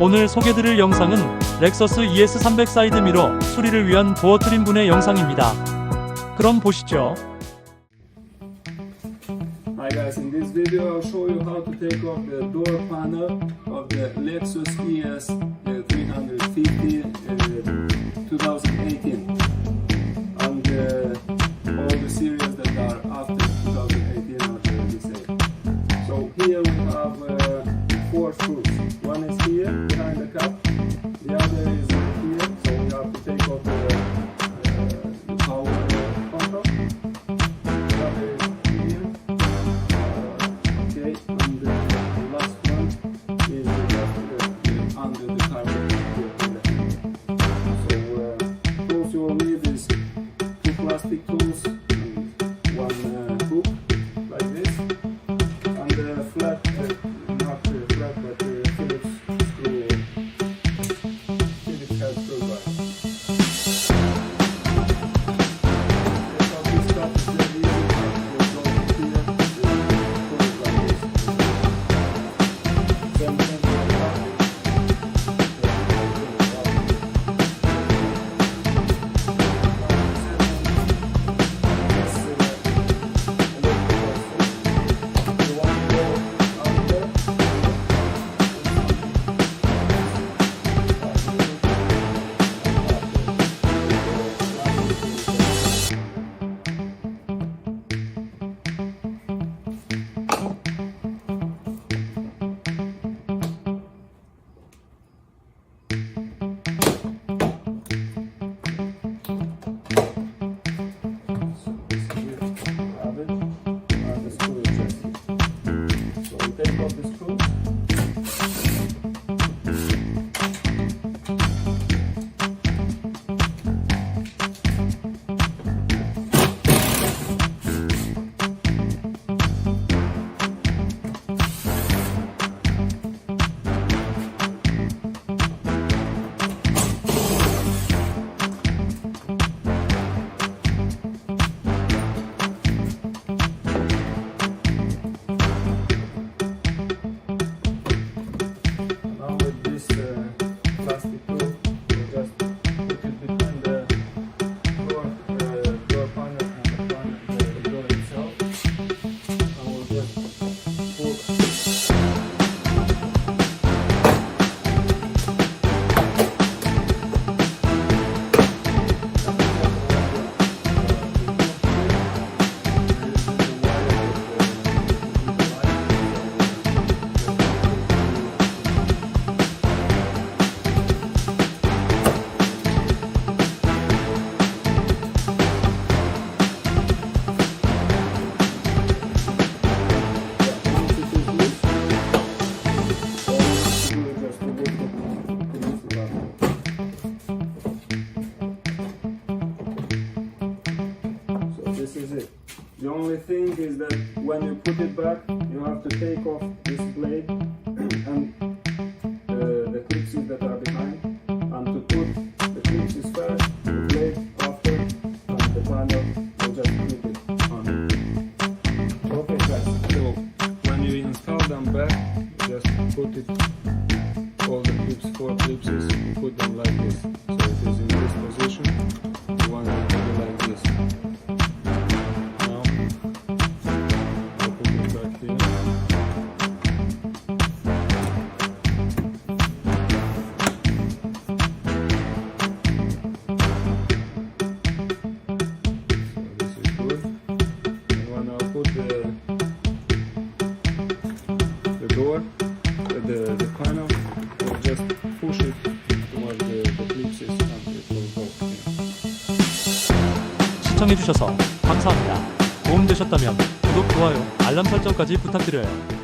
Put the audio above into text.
오늘 소개드릴 영상은 렉서스 ES300 사이드미러 수리를 위한 도어트림 분해 영상입니다. 그럼 보시죠. Hi guys, in this video I'll show you how to take off the door panel of the Lexus ES350 2018 and all the series that are after 2018 are disabled. So here we have 4 screws. One is here behind the cap, the other is here, so we have to take off the power control. The other is here. Okay, and the last one is just under the carpet. So tools you will need is 2 plastic tools and 1 hook like this, and a flat, not flat but Phillips head screwdriver. This stuff is very easy. You go here, you put it like this. Then the plastic. The only thing is that when you put it back, you have to take off this blade and the clips that are behind, and to put the clips first, the blade after, and the panel will just clip it on. Okay guys, so when you install them back, just put it, all the clips, 4 clips, you put them like this. So it is in this position, you want to put it like this. The panel, or just push it towards the clips and it will go. 시청해주셔서 감사합니다. 도움되셨다면 구독, 좋아요, 알람 설정까지 부탁드려요.